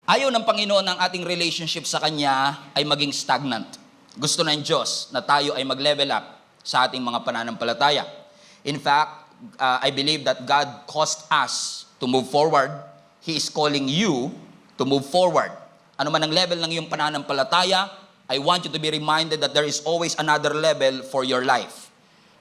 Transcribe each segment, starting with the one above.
Ayaw ng Panginoon ng ating relationship sa Kanya ay maging stagnant. Gusto ng Diyos na tayo ay mag-level up sa ating mga pananampalataya. In fact, I believe that God caused us to move forward. He is calling you to move forward. Ano man ang level ng iyong pananampalataya, I want you to be reminded that there is always another level for your life.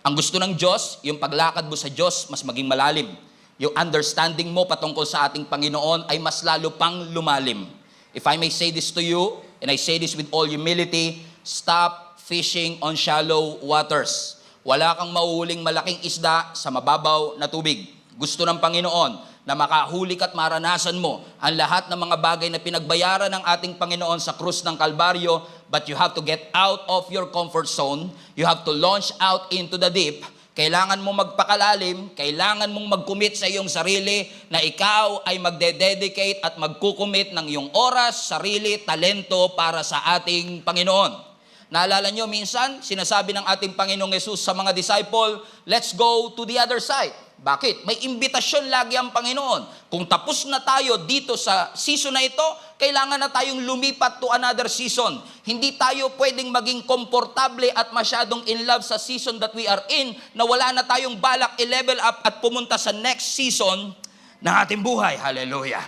Ang gusto ng Diyos, yung paglakad mo sa Diyos, mas maging malalim. Yung understanding mo patungkol sa ating Panginoon ay mas lalo pang lumalim. If I may say this to you, and I say this with all humility, stop fishing on shallow waters. Wala kang mahuhuling malaking isda sa mababaw na tubig. Gusto ng Panginoon na makahuli at maranasan mo ang lahat ng mga bagay na pinagbayaran ng ating Panginoon sa krus ng Kalbaryo, but you have to get out of your comfort zone. You have to launch out into the deep. Kailangan mong magpakalalim, kailangan mong mag-commit sa iyong sarili na ikaw ay magde-dedicate at magkukumit ng iyong oras, sarili, talento para sa ating Panginoon. Naalala nyo, minsan, sinasabi ng ating Panginoong Yesus sa mga disciple, let's go to the other side. Bakit? May imbitasyon lagi ang Panginoon. Kung tapos na tayo dito sa season na ito, kailangan na tayong lumipat to another season. Hindi tayo pwedeng maging komportable at masyadong in love sa season that we are in na wala na tayong balak i-level up at pumunta sa next season ng ating buhay. Hallelujah!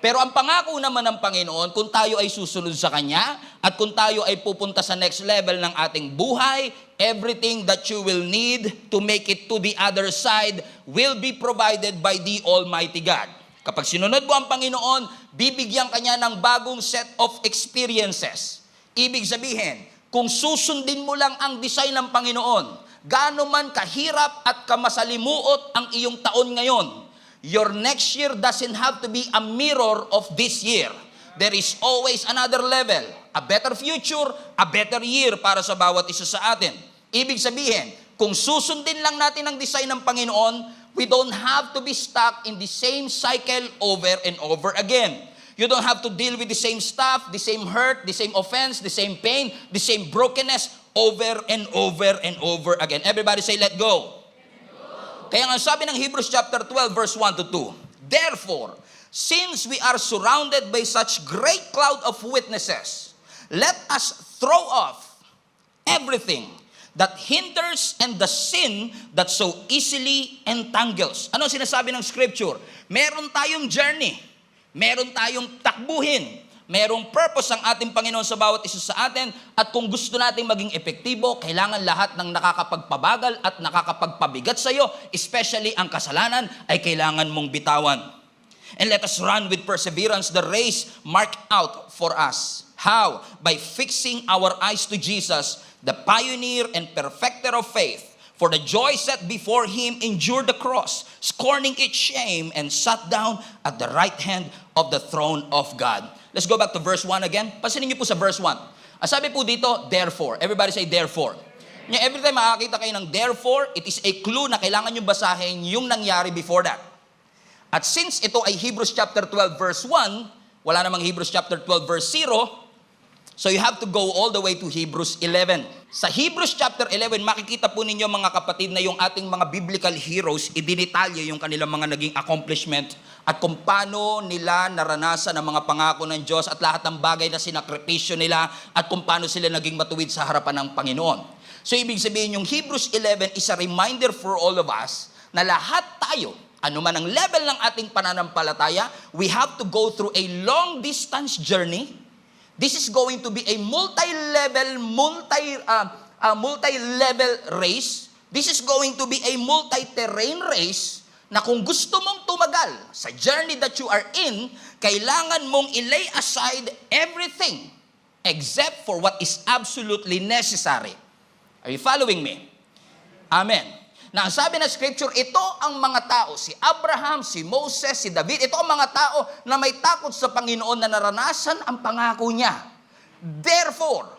Pero ang pangako naman ng Panginoon, kung tayo ay susunod sa Kanya at kung tayo ay pupunta sa next level ng ating buhay, everything that you will need to make it to the other side will be provided by the Almighty God. Kapag sinunod mo ang Panginoon, bibigyan Kanya ng bagong set of experiences. Ibig sabihin, kung susundin mo lang ang design ng Panginoon, gaano man kahirap at kamasalimuot ang iyong taon ngayon, your next year doesn't have to be a mirror of this year. There is always another level, a better future, a better year para sa bawat isa sa atin. Ibig sabihin, kung susundin lang natin ang design ng Panginoon, we don't have to be stuck in the same cycle over and over again. You don't have to deal with the same stuff, the same hurt, the same offense, the same pain, the same brokenness over and over and over again. Everybody say, let go. Kaya nga sabi ng Hebrews chapter 12 verse 1 to 2, therefore, since we are surrounded by such great cloud of witnesses, let us throw off everything that hinders and the sin that so easily entangles. Ano sinasabi ng scripture? Meron tayong journey, meron tayong takbuhin, merong purpose ang ating Panginoon sa bawat isa sa atin, at kung gusto nating maging epektibo, kailangan lahat ng nakakapagpabagal at nakakapagpabigat sa iyo, especially ang kasalanan, ay kailangan mong bitawan. And let us run with perseverance the race marked out for us. How? By fixing our eyes to Jesus, the pioneer and perfecter of faith. For the joy set before Him endured the cross, scorning its shame, and sat down at the right hand of the throne of God. Let's go back to verse 1 again. Pansinin niyo po sa verse 1. Sabi po dito, therefore. Everybody say, therefore. Every time makakita kayo ng therefore, it is a clue na kailangan nyo basahin yung nangyari before that. At since ito ay Hebrews chapter 12 verse 1, wala namang Hebrews chapter 12 verse 0, so you have to go all the way to Hebrews 11. Sa Hebrews chapter 11, makikita po ninyo mga kapatid na yung ating mga biblical heroes, idinitalye yung kanilang mga naging accomplishment at kung paano nila naranasan ang mga pangako ng Diyos at lahat ng bagay na sinakripisyo nila at kung paano sila naging matuwid sa harapan ng Panginoon. So ibig sabihin yung Hebrews 11 is a reminder for all of us na lahat tayo, anuman ang level ng ating pananampalataya, we have to go through a long distance journey. This is going to be a multi-level race. This is going to be a multi-terrain race na kung gusto mong tumagal sa journey that you are in, kailangan mong ilay aside everything except for what is absolutely necessary. Are you following me? Amen. Na ang sabi ng scripture, ito ang mga tao, si Abraham, si Moses, si David, ito ang mga tao na may takot sa Panginoon na naranasan ang pangako niya. Therefore,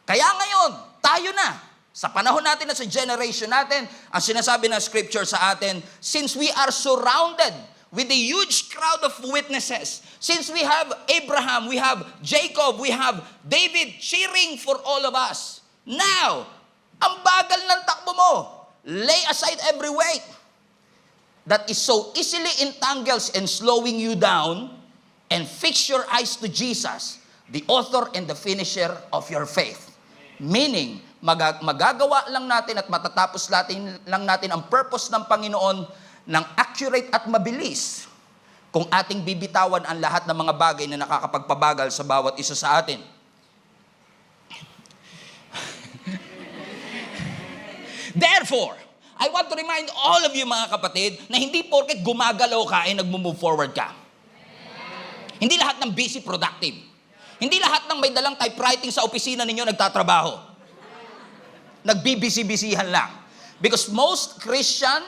kaya ngayon, tayo na, sa panahon natin at sa generation natin, ang sinasabi ng scripture sa atin, since we are surrounded with a huge crowd of witnesses, since we have Abraham, we have Jacob, we have David cheering for all of us, now, ang bagal ng takbo mo, lay aside every weight that is so easily entangles and slowing you down, and fix your eyes to Jesus, the author and the finisher of your faith. Meaning, magagawa lang natin at matatapos lang natin ang purpose ng Panginoon ng accurate at mabilis kung ating bibitawan ang lahat ng mga bagay na nakakapagpabagal sa bawat isa sa atin. Therefore, I want to remind all of you mga kapatid na hindi porket gumagalaw ka ay nagmo-move forward ka. Hindi lahat ng busy productive. Hindi lahat ng may dalang typewriting sa opisina ninyo nagtatrabaho. Nagbibisi-bisihan lang. Because most Christian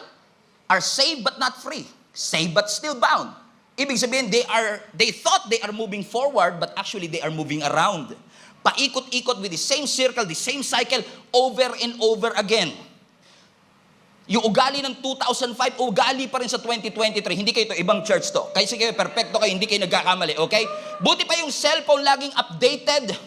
are saved but not free. Saved but still bound. Ibig sabihin, they thought they are moving forward but actually they are moving around. Paikot-ikot with the same circle, the same cycle over and over again. Yung ugali ng 2005, ugali pa rin sa 2023. Hindi kayo ito, ibang church to. Kasi kayo, perfecto kayo, hindi kayo nagkakamali, okay? Buti pa yung cellphone laging updated.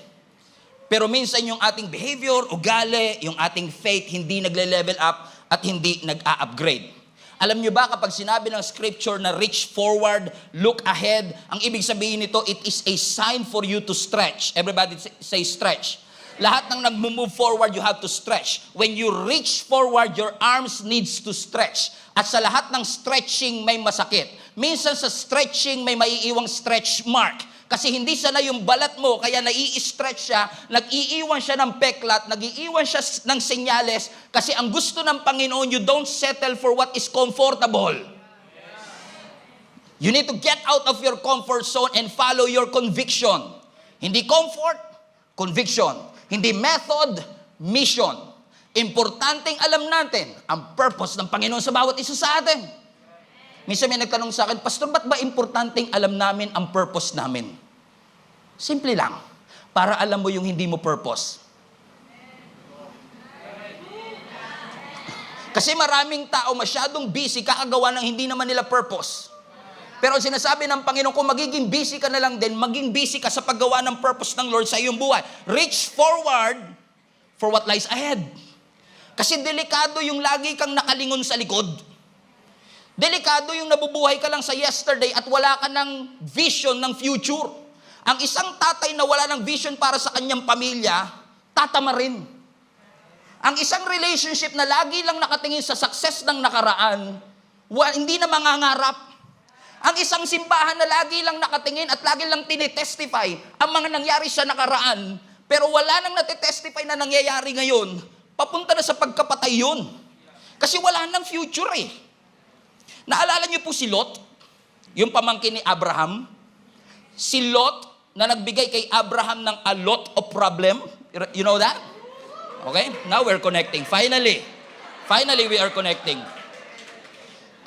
Pero minsan yung ating behavior, ugali, yung ating faith, hindi nagle-level up at hindi nag-a-upgrade. Alam nyo ba kapag sinabi ng scripture na reach forward, look ahead, ang ibig sabihin nito, it is a sign for you to stretch. Everybody say stretch. Lahat ng nag-move forward, you have to stretch. When you reach forward, your arms needs to stretch. At sa lahat ng stretching, may masakit. Minsan sa stretching, may maiiwang stretch mark. Kasi hindi sana yung balat mo, kaya nai-stretch siya, nag-iiwan siya ng peklat, nag-iiwan siya ng senyales, kasi ang gusto ng Panginoon, you don't settle for what is comfortable. You need to get out of your comfort zone and follow your conviction. Hindi comfort, conviction. Hindi method, mission. Importanteng alam natin ang purpose ng Panginoon sa bawat isa sa atin. Minsan may nagtanong sa akin, Pastor, ba't ba importanteng alam namin ang purpose namin? Simple lang. Para alam mo yung hindi mo purpose. Kasi maraming tao masyadong busy kakagawa ng hindi naman nila purpose. Pero sinasabi ng Panginoon, kung magiging busy ka na lang din, maging busy ka sa paggawa ng purpose ng Lord sa iyong buhay. Reach forward for what lies ahead. Kasi delikado yung lagi kang nakalingon sa likod. Delikado yung nabubuhay ka lang sa yesterday at wala ka ng vision ng future. Ang isang tatay na wala ng vision para sa kanyang pamilya, tatama rin. Ang isang relationship na lagi lang nakatingin sa success ng nakaraan, hindi na mangangarap. Ang isang simbahan na lagi lang nakatingin at lagi lang tinitestify ang mga nangyari sa nakaraan, pero wala nang natitestify na nangyayari ngayon, papunta na sa pagkapatay yun. Kasi wala nang future eh. Naalala niyo po si Lot? Yung pamangkin ni Abraham? Si Lot na nagbigay kay Abraham ng a lot of problem. You know that? Okay? Now we're connecting. Finally we are connecting.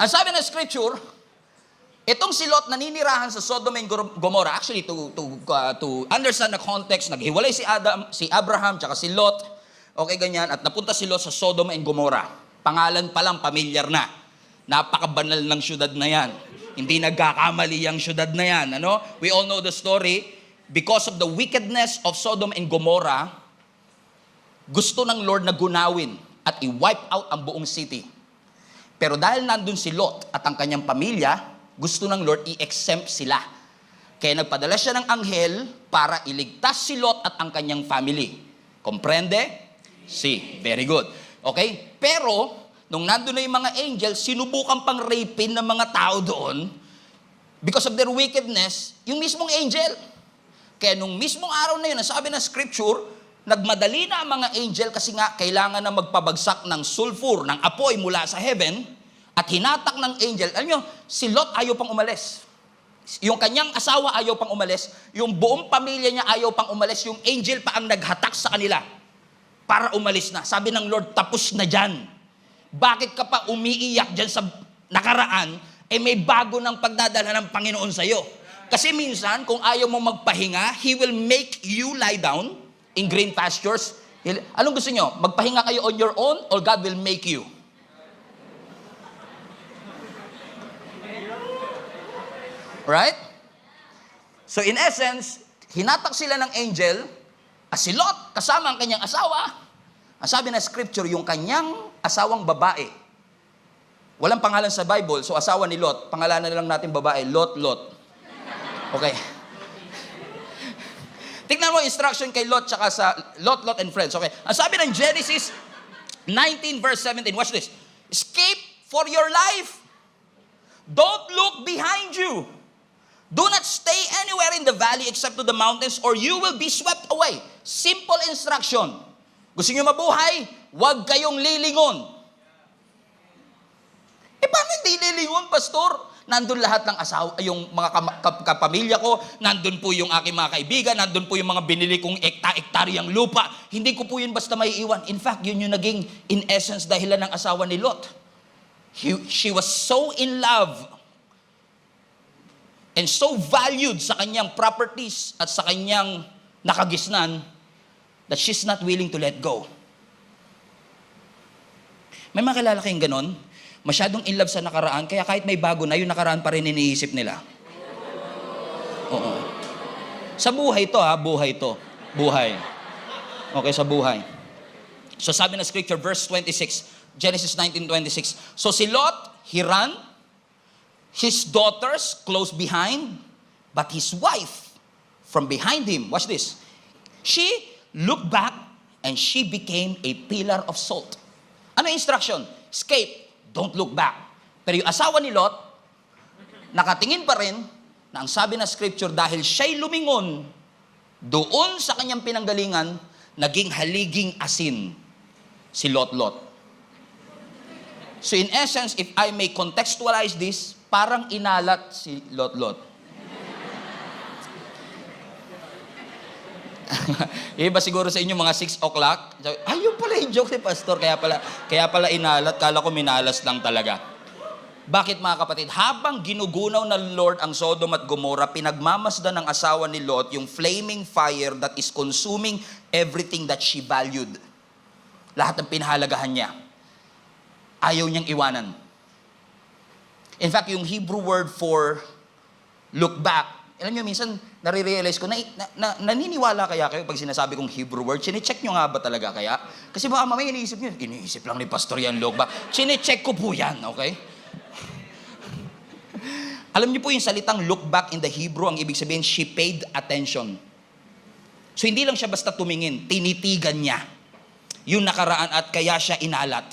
Ang sabi ng scripture, itong si Lot naninirahan sa Sodom and Gomorrah. Actually, to understand the context, naghiwalay si Abraham tsaka si Lot. Okay, ganyan. At napunta si Lot sa Sodom and Gomorrah. Pangalan pa lang, pamilyar na. Napakabanal ng syudad na yan. Hindi nagkakamali ang syudad na yan. Ano? We all know the story. Because of the wickedness of Sodom and Gomorrah, gusto ng Lord na gunawin at i-wipe out ang buong city. Pero dahil nandun si Lot at ang kanyang pamilya, gusto ng Lord i-exempt sila. Kaya nagpadala siya ng anghel para iligtas si Lot at ang kanyang family. Comprende? Si. Very good. Okay? Pero, nung nandun na yung mga angels, sinubukan pang rapin ng mga tao doon because of their wickedness, yung mismong angel. Kaya nung mismong araw na yun, sabi ng scripture, nagmadali na ang mga angel kasi nga kailangan na magpabagsak ng sulfur, ng apoy mula sa heaven. At hinatak ng angel, alam nyo, si Lot ayaw pang umalis. Yung kanyang asawa ayaw pang umalis. Yung buong pamilya niya ayaw pang umalis. Yung angel pa ang naghatak sa kanila para umalis na. Sabi ng Lord, tapos na dyan. Bakit ka pa umiiyak dyan sa nakaraan, may bago ng pagdadala ng Panginoon sa'yo. Kasi minsan, kung ayaw mo magpahinga, He will make you lie down in green pastures. Anong gusto nyo? Magpahinga kayo on your own or God will make you? Right? So in essence, hinatak sila ng angel, si Lot, kasama ang kanyang asawa. Ang sabi na scripture, yung kanyang asawang babae. Walang pangalan sa Bible, so asawa ni Lot, pangalanan na lang natin babae, Lot. Okay. Tignan mo instruction kay Lot tsaka sa Lot and friends. Okay. Ang sabi ng Genesis 19 verse 17. Watch this. Escape for your life. Don't look behind you. Do not stay anywhere in the valley except to the mountains or you will be swept away. Simple instruction. Gusto niyo mabuhay? Huwag kayong lilingon. Paano hindi lilingon, pastor? Nandun lahat ng asawa, yung mga kapamilya ko, nandun po yung aking mga kaibigan, nandun po yung mga binili kong ektaryang lupa. Hindi ko po yun basta may iwan. In fact, yun yung naging, in essence, dahilan ng asawa ni Lot. She was so in love and so valued sa kanyang properties at sa kanyang nakagisnan that she's not willing to let go. May mga kilala kayong ganon? Masyadong in love sa nakaraan, kaya kahit may bago na, yung nakaraan pa rin iniisip nila. Oo. Sa buhay to, buhay to. Buhay. Okay, sa buhay. So sabi na scripture, verse 26, Genesis 19:26. So si Lot, he ran, his daughters close behind, but his wife from behind him, watch this, she looked back and she became a pillar of salt. Ano yung instruction? Escape. Don't look back. Pero yung asawa ni Lot, nakatingin pa rin na ang sabi na scripture, dahil siya'y lumingon doon sa kanyang pinanggalingan, naging haliging asin si Lot. So in essence, if I may contextualize this, parang inalat si Lot. Iba siguro sa inyo mga 6 o'clock. Ayun pala yung joke ni pastor. Kaya pala inalat. Kala ko minalas lang talaga. Bakit mga kapatid? Habang ginugunaw ng Lord ang Sodom at Gomorrah, pinagmamasdan ng asawa ni Lot yung flaming fire that is consuming everything that she valued. Lahat ng pinahalagahan niya. Ayaw niyang iwanan. In fact, yung Hebrew word for look back, alam niyo, minsan nare-realize ko, naniniwala kaya kayo pag sinasabi kong Hebrew word, chine-check nyo nga ba talaga kaya? Kasi baka mamaya iniisip nyo, iniisip lang ni pastor yan, look ba? Chine-check ko po yan, okay? Alam niyo po yung salitang look back in the Hebrew, ang ibig sabihin, she paid attention. So hindi lang siya basta tumingin, tinitigan niya yung nakaraan at kaya siya inalat.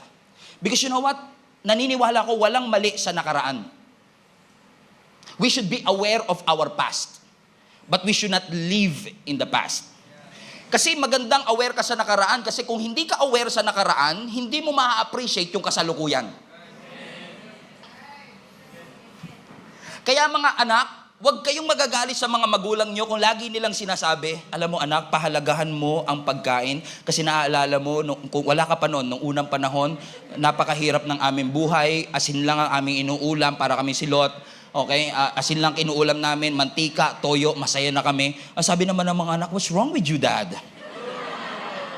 Because you know what? Naniniwala ko walang mali sa nakaraan. We should be aware of our past. But we should not live in the past. Kasi magandang aware ka sa nakaraan kasi kung hindi ka aware sa nakaraan, hindi mo ma-appreciate yung kasalukuyan. Kaya mga anak, huwag kayong magagalit sa mga magulang nyo kung lagi nilang sinasabi, alam mo anak, pahalagahan mo ang pagkain kasi naaalala mo, kung wala ka pa noon, nung unang panahon, napakahirap ng aming buhay, asin lang ang aming inuulam para kami si Lot. Okay, asin lang kinuulam namin, mantika, toyo, masaya na kami. Sabi naman ng mga anak, what's wrong with you, Dad?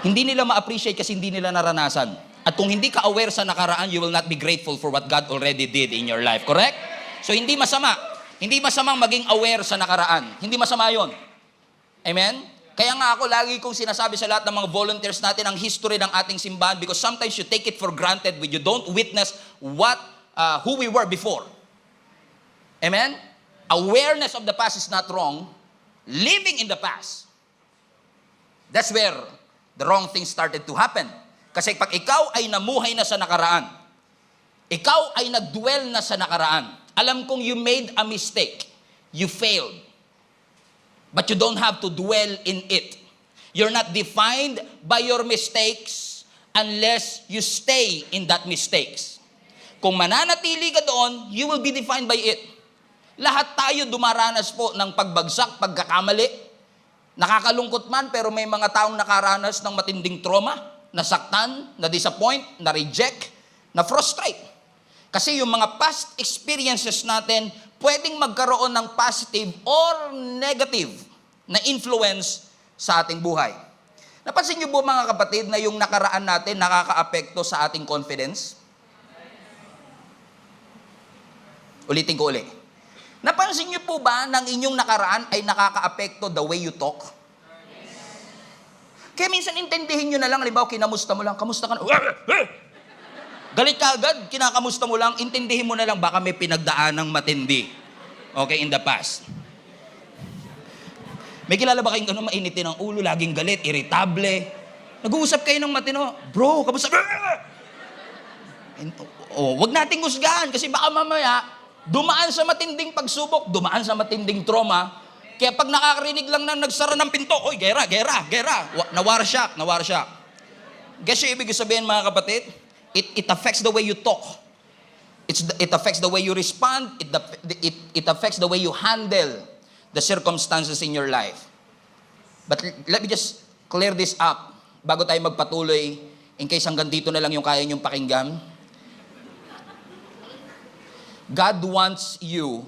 Hindi nila ma-appreciate kasi hindi nila naranasan. At kung hindi ka aware sa nakaraan, you will not be grateful for what God already did in your life. Correct? So hindi masama. Hindi masamang maging aware sa nakaraan. Hindi masama yon. Amen? Kaya nga ako lagi kong sinasabi sa lahat ng mga volunteers natin ang history ng ating simbahan because sometimes you take it for granted when you don't witness who we were before. Amen? Awareness of the past is not wrong. Living in the past, that's where the wrong things started to happen. Kasi pag ikaw ay namuhay na sa nakaraan, ikaw ay nagdwell na sa nakaraan, alam kong you made a mistake, you failed, but you don't have to dwell in it. You're not defined by your mistakes unless you stay in that mistakes. Kung mananatili ka doon, you will be defined by it. Lahat tayo dumaranas po ng pagbagsak, pagkakamali. Nakakalungkot man, pero may mga taong nakaranas ng matinding trauma, nasaktan, na-disappoint, na-reject, na-frustrate. Kasi yung mga past experiences natin, pwedeng magkaroon ng positive or negative na influence sa ating buhay. Napansin niyo po mga kapatid na yung nakaraan natin nakaka-apekto sa ating confidence? Ulitin ko ulit. Napansin niyo po ba ng inyong nakaraan ay nakaka-apekto the way you talk? Yes. Kaya minsan intindihin niyo na lang, halimbawa kinamusta mo lang, kamusta ka na? Galit ka agad, kinakamusta mo lang, intindihin mo na lang, baka may pinagdaanang matindi. Okay, in the past. May kilala ba kayong gano'n mainitin ang ulo, laging galit, irritable? Nag-uusap kayo ng matino, bro, kamusta? Wag nating husgahan kasi baka mamaya dumaan sa matinding pagsubok, dumaan sa matinding trauma. Kaya pag nakakarinig lang na nagsara ng pinto, oy, gera. Nawar shock. Guess yung ibig sabihin, mga kapatid? It affects the way you talk. It affects the way you respond. It affects the way you handle the circumstances in your life. But let me just clear this up bago tayo magpatuloy, in case hanggang dito na lang yung kaya niyong pakinggan. God wants you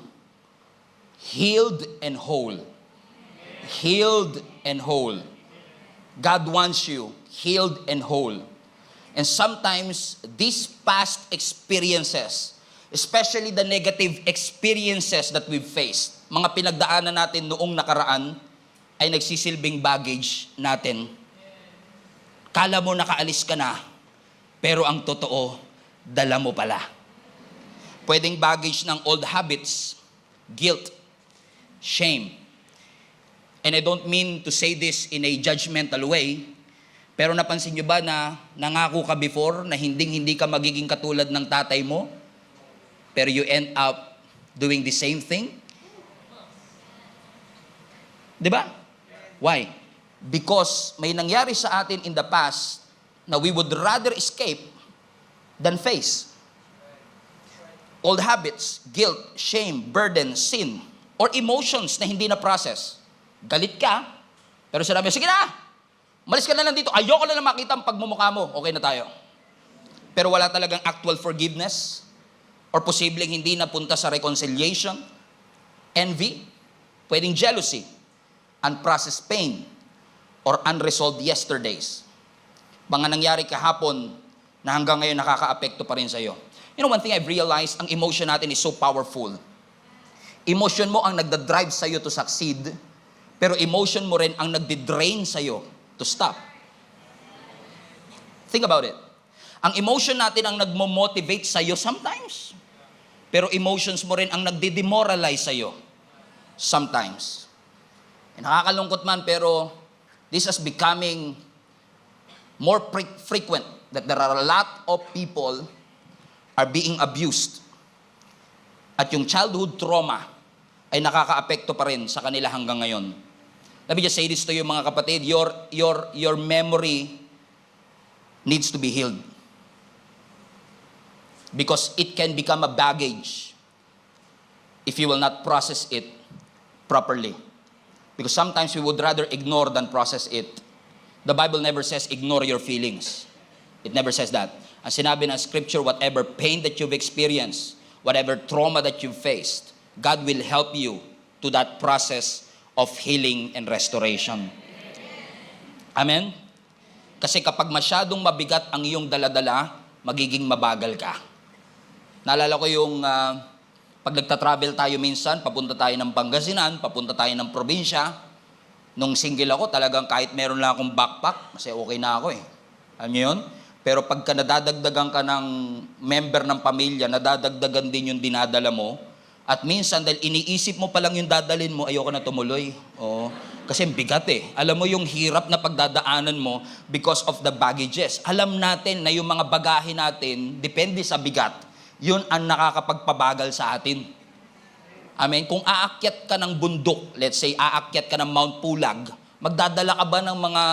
healed and whole. Healed and whole. God wants you healed and whole. And sometimes these past experiences, especially the negative experiences that we've faced, mga pinagdaanan natin noong nakaraan, ay nagsisilbing baggage natin. Kala mo nakaalis ka na, pero ang totoo, dala mo pala. Pwedeng baggage ng old habits, guilt, shame. And I don't mean to say this in a judgmental way, pero napansin nyo ba na nangako ka before na hindi ka magiging katulad ng tatay mo, pero you end up doing the same thing? Diba? Why? Because may nangyari sa atin in the past na we would rather escape than face. Old habits, guilt, shame, burden, sin, or emotions na hindi na-process. Galit ka, pero sinabi, sige na, malis ka na lang dito, ayoko na lang makita ang pagmumukha mo, okay na tayo. Pero wala talagang actual forgiveness, or posibleng hindi napunta sa reconciliation, envy, pwedeng jealousy, unprocessed pain, or unresolved yesterdays. Mga nangyari kahapon na hanggang ngayon nakaka-apekto pa rin sa'yo. You know, one thing I've realized, ang emotion natin is so powerful. Emotion mo ang nagda-drive sa'yo to succeed, pero emotion mo rin ang nagdi-drain sa'yo to stop. Think about it. Ang emotion natin ang nagmo-motivate sa'yo sometimes, pero emotions mo rin ang nagdi-demoralize sa'yo sometimes. And nakakalungkot man, pero this is becoming more frequent that there are a lot of people are being abused. At yung childhood trauma ay nakaka-apekto pa rin sa kanila hanggang ngayon. Let me just say this to you, mga kapatid, your memory needs to be healed. Because it can become a baggage if you will not process it properly. Because sometimes we would rather ignore than process it. The Bible never says ignore your feelings. It never says that. Ang sinabi ng scripture, whatever pain that you've experienced, whatever trauma that you've faced, God will help you to that process of healing and restoration. Amen? Kasi kapag masyadong mabigat ang iyong daladala, magiging mabagal ka. Naalala ko yung pag nagta-travel tayo minsan, papunta tayo ng Pangasinan, papunta tayo ng probinsya. Nung single ako, talagang kahit meron lang akong backpack, kasi okay na ako eh. Alam niyo yun? Pero pagka nadadagdagan ka ng member ng pamilya, nadadagdagan din yung dinadala mo. At minsan, dahil iniisip mo pa lang yung dadalhin mo, ayoko na tumuloy. Oo. Kasi bigat eh. Alam mo yung hirap na pagdadaanan mo because of the baggages. Alam natin na yung mga bagahe natin, depende sa bigat, yun ang nakakapagpabagal sa atin. Amen? Kung aakyat ka ng bundok, let's say, aakyat ka ng Mount Pulag, magdadala ka ba ng mga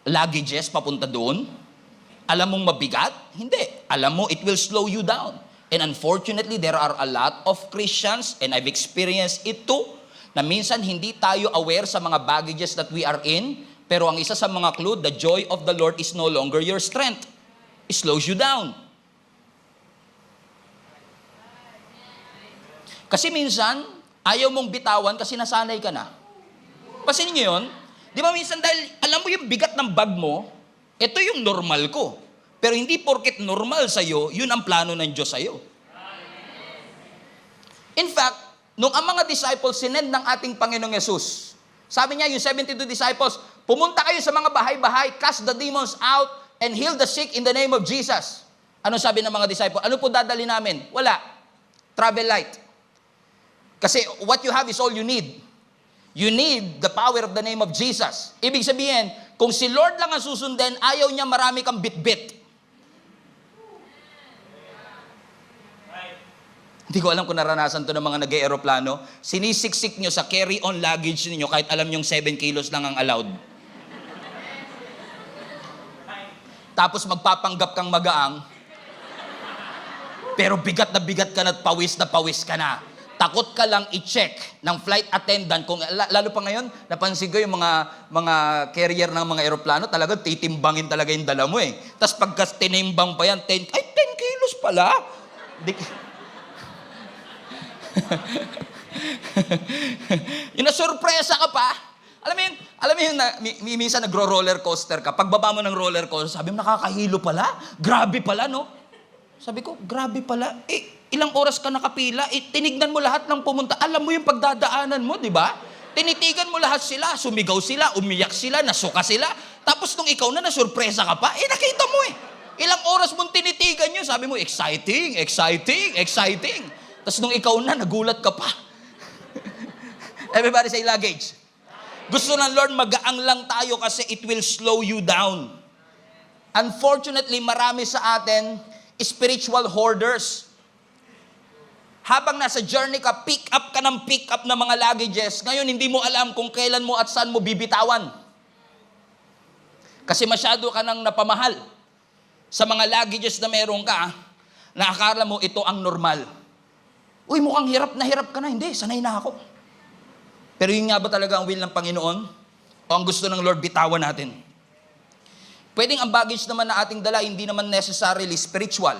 luggages papunta doon? Alam mong mabigat? Hindi. Alam mo, it will slow you down. And unfortunately, there are a lot of Christians, and I've experienced it too, na minsan hindi tayo aware sa mga baggages that we are in, pero ang isa sa mga clue, the joy of the Lord is no longer your strength. It slows you down. Kasi minsan, ayaw mong bitawan kasi nasanay ka na. Pasin niyo yun? Di ba minsan dahil alam mo yung bigat ng bag mo, ito yung normal ko. Pero hindi porket normal sa'yo, yun ang plano ng Diyos sa'yo. In fact, nung ang mga disciples sinend ng ating Panginoong Yesus, sabi niya yung 72 disciples, pumunta kayo sa mga bahay-bahay, cast the demons out, and heal the sick in the name of Jesus. Ano sabi ng mga disciples? Ano po dadali namin? Wala. Travel light. Kasi what you have is all you need. You need the power of the name of Jesus. Ibig sabihin, kung si Lord lang ang susundin, ayaw niya marami kang bit-bit. Hindi ko alam kung naranasan to ng mga nag-aeroplano. Sinisiksik nyo sa carry-on luggage ninyo kahit alam nyong 7 kilos lang ang allowed. Tapos magpapanggap kang magaang, pero bigat ka na at pawis ka na. Takot ka lang i-check ng flight attendant kung lalo pa ngayon, napansin ko yung mga carrier ng mga eroplano, talaga titimbangin talaga yung dala mo eh. Tapos pagka tinimbang pa yan, 10 kilos pala. Yung nasurpresa ka pa. Alam mo yung minsan nagro-roller coaster ka. Pagbaba mo ng roller coaster, sabi mo, nakakahilo pala. Grabe pala, no? Sabi ko, grabe pala. Ilang oras ka nakapila, tinignan mo lahat ng pumunta. Alam mo yung pagdadaanan mo, di ba? Tinitigan mo lahat sila, sumigaw sila, umiyak sila, nasuka sila. Tapos nung ikaw na nasurpresa ka pa, nakita mo eh. Ilang oras mong tinitigan nyo, sabi mo, exciting. Tapos nung ikaw na, nagulat ka pa. Everybody say luggage. Gusto ng Lord, magaang lang tayo kasi it will slow you down. Unfortunately, marami sa atin, spiritual hoarders. Habang nasa journey ka, pick up ng mga luggages. Ngayon, hindi mo alam kung kailan mo at saan mo bibitawan. Kasi masyado ka nang napamahal sa mga luggages na meron ka, na akala mo ito ang normal. Uy, mukhang hirap ka na. Hindi, sanay na ako. Pero yun nga ba talaga ang will ng Panginoon? O ang gusto ng Lord, bitawan natin? Pwedeng ang baggage naman na ating dala, hindi naman necessarily spiritual.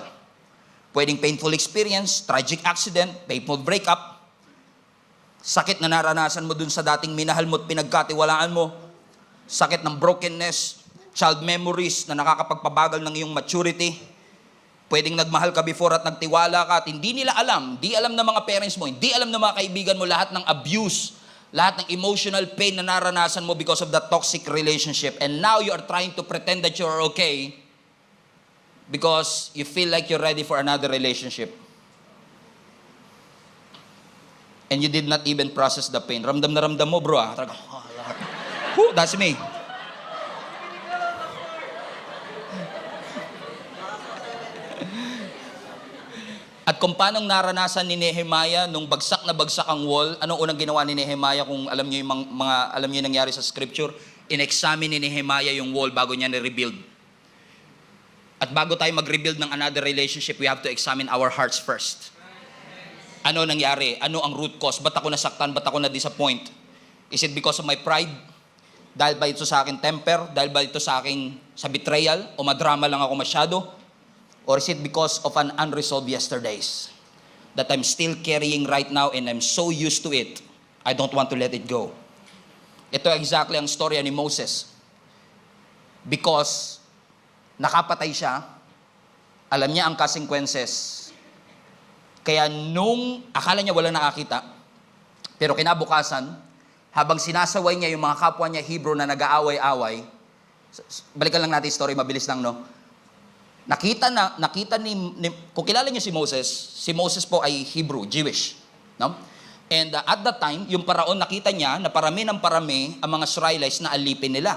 Pwedeng painful experience, tragic accident, painful breakup, sakit na naranasan mo dun sa dating minahal mo at pinagkatiwalaan mo, sakit ng brokenness, child memories na nakakapagpabagal ng iyong maturity. Pwedeng nagmahal ka before at nagtiwala ka at hindi nila alam, di alam ng mga parents mo, hindi alam ng mga kaibigan mo lahat ng abuse, lahat ng emotional pain na naranasan mo because of that toxic relationship. And now you are trying to pretend that you're okay because you feel like you're ready for another relationship. And you did not even process the pain. Ramdam na ramdam mo, bro. That's me. At kung paano naranasan ni Nehemiah nung bagsak na bagsak ang wall, anong unang ginawa ni Nehemiah kung alam niyo yung alam niyo yung nangyari sa scripture? In-examine ni Nehemiah yung wall bago niya na-rebuild. At bago tayo mag-rebuild ng another relationship, we have to examine our hearts first. Ano nangyari? Ano ang root cause? Ba't ako nasaktan? Ba't ako na-disappoint? Is it because of my pride? Dahil ba ito sa akin temper? Dahil ba ito sa akin sa betrayal? O madrama lang ako masyado? Or is it because of an unresolved yesterdays that I'm still carrying right now and I'm so used to it, I don't want to let it go? Ito exactly ang storya ni Moses. Because nakapatay siya, alam niya ang consequences. Kaya nung akala niya walang nakakita, pero kinabukasan, habang sinasaway niya yung mga kapwa niya Hebrew na nag-aaway-away, balikan lang natin yung story, mabilis lang, no? Nakita ni kung kilala niyo si Moses po ay Hebrew, Jewish, no? And at that time, yung paraon nakita niya na parami ng parami ang mga Israelites na alipin nila.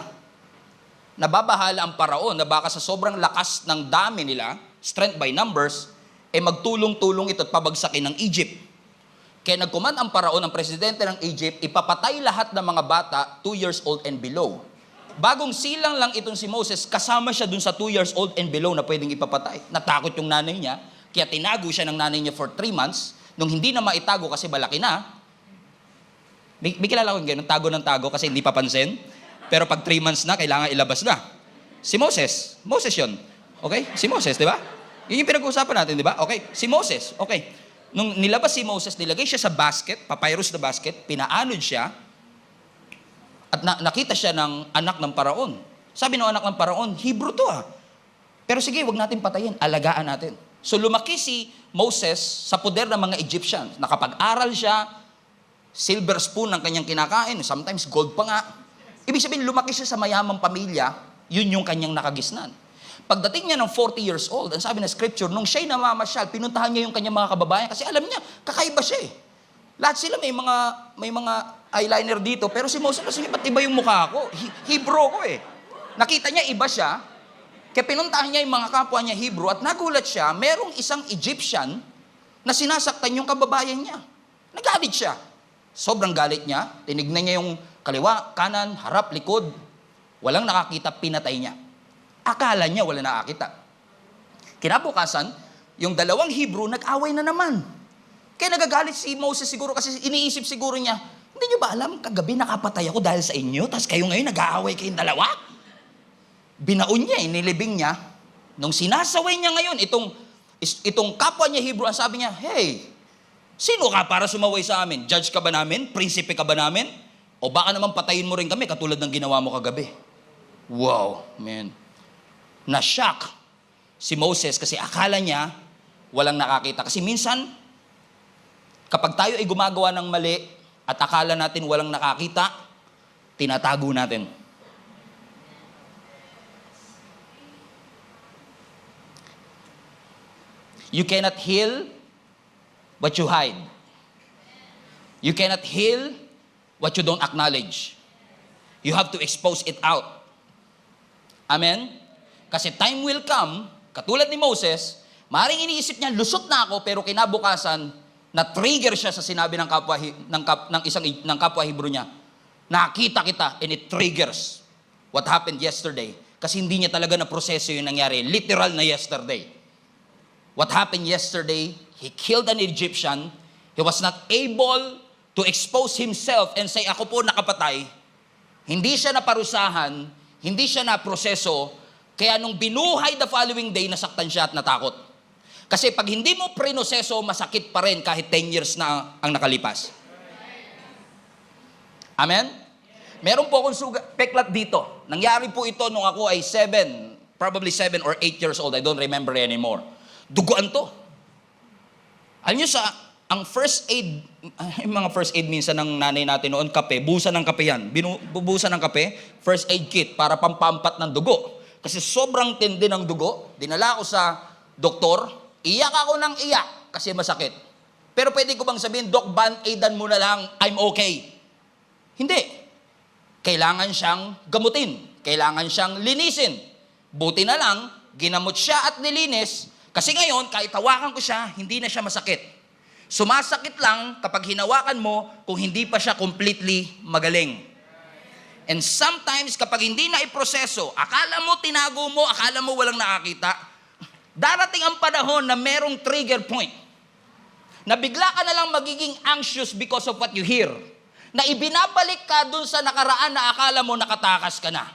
Nababahala ang paraon na baka sa sobrang lakas ng dami nila, strength by numbers, magtulong-tulong ito at pabagsakin ng Egypt. Kaya nagkuman ang paraon, ang presidente ng Egypt, ipapatay lahat ng mga bata 2 years old and below. Bagong silang lang itong si Moses, kasama siya dun sa 2 years old and below na pwedeng ipapatay. Natakot yung nanay niya, kaya tinago siya ng nanay niya for 3 months. Nung hindi na maitago kasi malaki na, may kilala ko yung ganun, tago ng tago kasi hindi papansin. Pero pag 3 months na, kailangan ilabas na. Si Moses yun. Okay? Si Moses, di ba? Yun yung pinag-uusapan natin, di ba? Okay, si Moses, okay. Nung nilabas si Moses, nilagay siya sa basket, papyrus na basket, pinaanod siya, at nakita siya ng anak ng paraon. Sabi ng anak ng paraon, Hebrew to ah. Pero sige, wag natin patayin, alagaan natin. So lumaki si Moses sa poder ng mga Egyptians. Nakapag-aral siya, silver spoon ang kanyang kinakain, sometimes gold pa nga. Ibig sabihin, lumaki siya sa mayamang pamilya, yun yung kanyang nakagisnan. Pagdating niya ng 40 years old, ang sabi ng scripture, nung siya'y namamasyal, pinuntahan niya yung kanyang mga kababayan kasi alam niya, kakaiba siya eh. Lahat sila may mga eyeliner dito, pero si Moses kasi ba't iba yung mukha ko? Hebrew ko eh. Nakita niya iba siya, kaya pinuntahan niya yung mga kapwa niya Hebrew at nagulat siya, merong isang Egyptian na sinasaktan yung kababayan niya. Nagalit siya. Sobrang galit niya, tinignan niya yung kaliwa, kanan, harap, likod. Walang nakakita, pinatay niya. Akala niya wala nakakita. Kinabukasan, yung dalawang Hebrew nag-away na naman. Kaya nagagalit si Moses siguro kasi iniisip siguro niya, hindi niyo ba alam, kagabi nakapatay ako dahil sa inyo, tapos kayo ngayon nag-aaway kayong dalawa? Binaon niya, inilibing niya. Nung sinasaway niya ngayon, itong kapwa niya Hebrew, ang sabi niya, hey, sino ka para sumaway sa amin? Judge ka ba namin? Prinsipe ka ba namin? O baka naman patayin mo rin kami katulad ng ginawa mo kagabi. Wow, man. Na-shock si Moses kasi akala niya walang nakakita. Kasi minsan, kapag tayo ay gumagawa ng mali at akala natin walang nakakita, tinatago natin. You cannot heal what you hide. You cannot heal what you don't acknowledge. You have to expose it out. Amen? Kasi time will come, katulad ni Moses, maaaring iniisip niya, lusot na ako, pero kinabukasan, na-trigger siya sa sinabi ng kapwa Hebrew niya. Nakita kita, and it triggers what happened yesterday. Kasi hindi niya talaga na-proseso yung nangyari. Literal na yesterday. What happened yesterday, he killed an Egyptian. He was not able to expose himself and say, ako po nakapatay. Hindi siya naparusahan, hindi siya naproseso, kaya nung binuhay the following day, nasaktan siya at natakot. Kasi pag hindi mo prinoseso, masakit pa rin kahit 10 years na ang nakalipas. Amen? Meron po akong peklat dito. Nangyari po ito nung ako ay probably 7 or 8 years old. I don't remember anymore. Duguan to. Alam nyo ang first aid, yung mga first aid minsan ng nanay natin noon, kape, buhusan ng kape yan. Bubuhusan ng kape, first aid kit para pampampat ng dugo. Kasi sobrang tindi ng dugo, dinala ko sa doktor, iyak ako ng iyak kasi masakit. Pero pwede ko bang sabihin, Doc, band-aidan mo na lang, I'm okay. Hindi. Kailangan siyang gamutin. Kailangan siyang linisin. Buti na lang, ginamot siya at nilinis. Kasi ngayon, kahit hawakan ko siya, hindi na siya masakit. Sumasakit lang kapag hinawakan mo kung hindi pa siya completely magaling. And sometimes, kapag hindi na iproseso, akala mo tinago mo, akala mo walang nakakita, darating ang panahon na merong trigger point. Na bigla ka na lang magiging anxious because of what you hear. Na ibinabalik ka dun sa nakaraan na akala mo nakatakas ka na.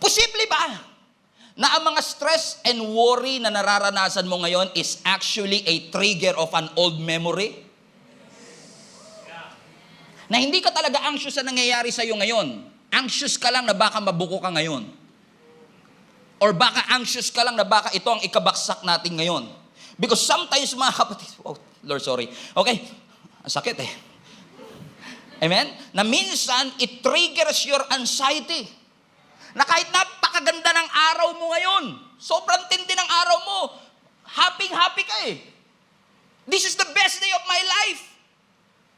Posible ba na ang mga stress and worry na nararanasan mo ngayon is actually a trigger of an old memory? Na hindi ka talaga anxious sa nangyayari sa'yo ngayon. Anxious ka lang na baka mabuko ka ngayon. Or baka anxious ka lang na baka ito ang ikabaksak natin ngayon. Because sometimes, mga kapatid, oh, Lord, sorry. Okay, ang sakit eh. Amen? Na minsan, it triggers your anxiety. Na kahit napakaganda ng araw mo ngayon, sobrang tindi ng araw mo, happy ka eh. This is the best day of my life.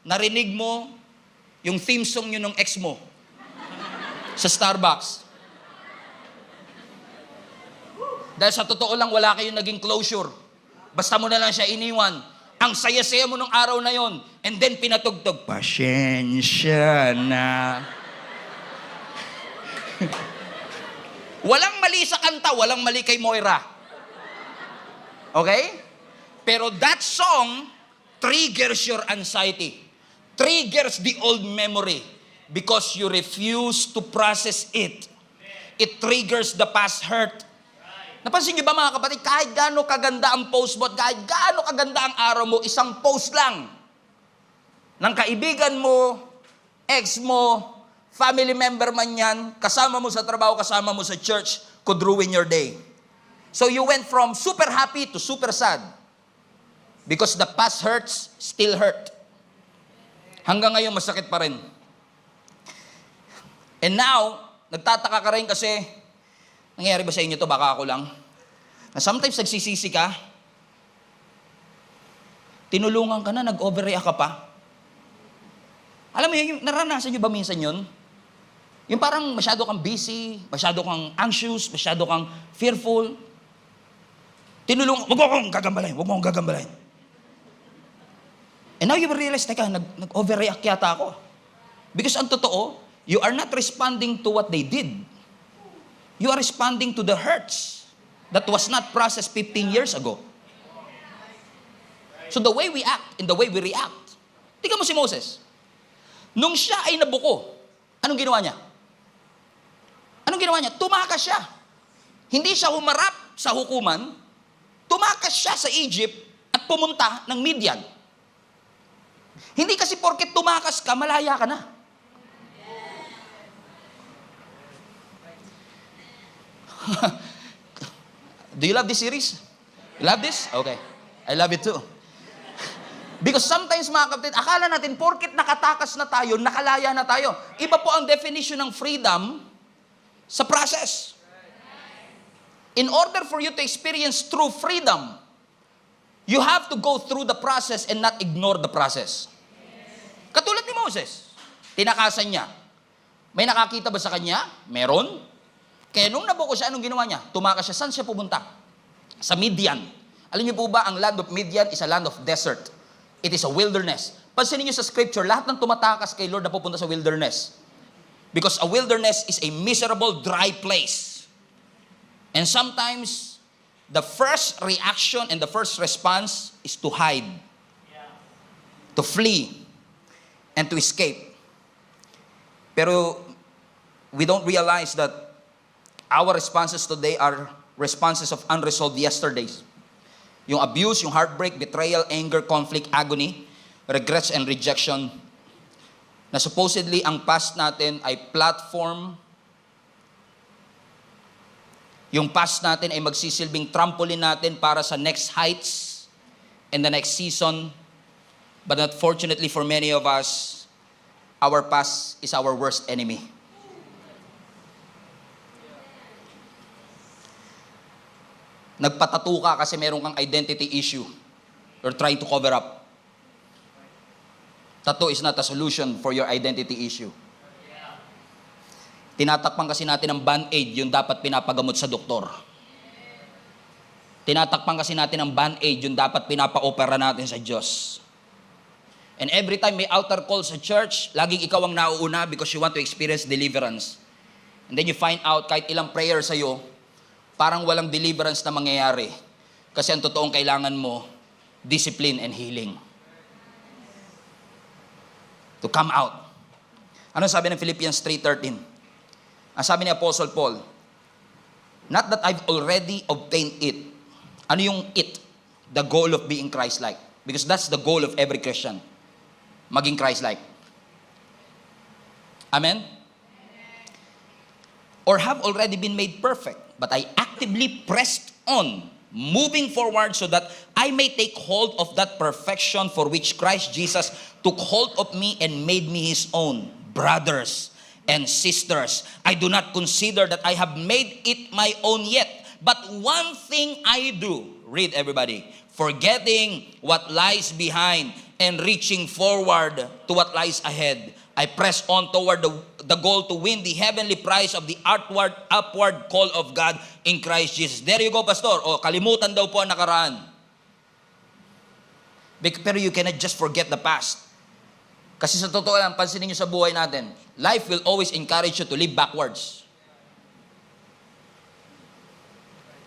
Narinig mo yung theme song nyo ng ex mo sa Starbucks. Dahil sa totoo lang, wala kayong naging closure. Basta mo na lang siya iniwan. Ang saya-saya mo nung araw na yon. And then pinatugtog, pasensya na. Walang mali sa kanta, walang mali kay Moira. Okay? Pero that song triggers your anxiety. Triggers the old memory because you refuse to process it. It triggers the past hurt. Napansin niyo ba mga kapatid, kahit gaano kaganda ang post mo, kahit gaano kaganda ang araw mo, isang post lang ng kaibigan mo, ex mo, family member man yan, kasama mo sa trabaho, kasama mo sa church, could ruin your day. So you went from super happy to super sad. Because the past hurts still hurt. Hanggang ngayon, masakit pa rin. And now, nagtataka ka rin kasi, nangyayari ba sa inyo to? Baka ako lang. Na sometimes nagsisisi ka, tinulungan ka na, nag-overreact ka pa. Alam mo yun, naranasan nyo ba minsan yun? Yung parang masyado kang busy, masyado kang anxious, masyado kang fearful. Tinulungan, wag mo akong gagambalain. And now you will realize, teka, nag-overreact yata ako. Because ang totoo, you are not responding to what they did. You are responding to the hurts that was not processed 15 years ago. So the way we act and the way we react. Tingnan mo si Moses. Nung siya ay nabuko, anong ginawa niya? Tumakas siya. Hindi siya humarap sa hukuman, tumakas siya sa Egypt at pumunta ng Midian. Hindi kasi porket tumakas ka, malaya ka na. Do you love this series? You love this? Okay. I love it too. Because sometimes mga kapatid, akala natin porket nakatakas na tayo, nakalaya na tayo. Iba po ang definition ng freedom sa process. In order for you to experience true freedom, you have to go through the process and not ignore the process. Katulad ni Moses, tinakasan niya. May nakakita ba sa kanya? Meron. Kaya nung nabuko siya, anong ginawa niya? Tumakas siya. Saan siya pumunta? Sa Midian. Alam niyo po ba, ang land of Midian is a land of desert. It is a wilderness. Pansinin niyo sa scripture, lahat ng tumatakas kay Lord na pupunta sa wilderness. Because a wilderness is a miserable, dry place. And sometimes, the first reaction and the first response is to hide, to flee, and to escape. Pero we don't realize that our responses today are responses of unresolved yesterdays. Yung abuse, yung heartbreak, betrayal, anger, conflict, agony, regrets, and rejection, na supposedly ang past natin ay platform. Yung past natin ay magsisilbing trampoline natin para sa next heights and the next season. But unfortunately for many of us, our past is our worst enemy. Nagpatato ka kasi meron kang identity issue. You're trying to cover up. Tattoo is not a solution for your identity issue. Tinatakpan kasi natin ang band-aid, yung dapat pinapagamot sa doktor. Tinatakpan kasi natin ang band-aid, yung dapat pinapa-opera natin sa Diyos. And every time may altar call sa church, laging ikaw ang nauuna because you want to experience deliverance. And then you find out kahit ilang prayer sa'yo, parang walang deliverance na mangyayari. Kasi ang totoong kailangan mo, discipline and healing. To come out. Ano sabi ng Philippians 3:13? Ang sabi ni Apostle Paul, not that I've already obtained it. Ano yung it? The goal of being Christ-like. Because that's the goal of every Christian. Maging Christ-like. Amen? Or have already been made perfect, but I actively pressed on, moving forward so that I may take hold of that perfection for which Christ Jesus took hold of me and made me His own. Brothers and sisters, I do not consider that I have made it my own yet, but one thing I do, read everybody, forgetting what lies behind and reaching forward to what lies ahead, I press on toward the goal to win the heavenly prize of the upward call of God in Christ Jesus. There you go, Pastor. O, kalimutan daw po ang nakaraan. Pero you cannot just forget the past. Kasi sa totoo lang, pansinin nyo sa buhay natin, life will always encourage you to live backwards.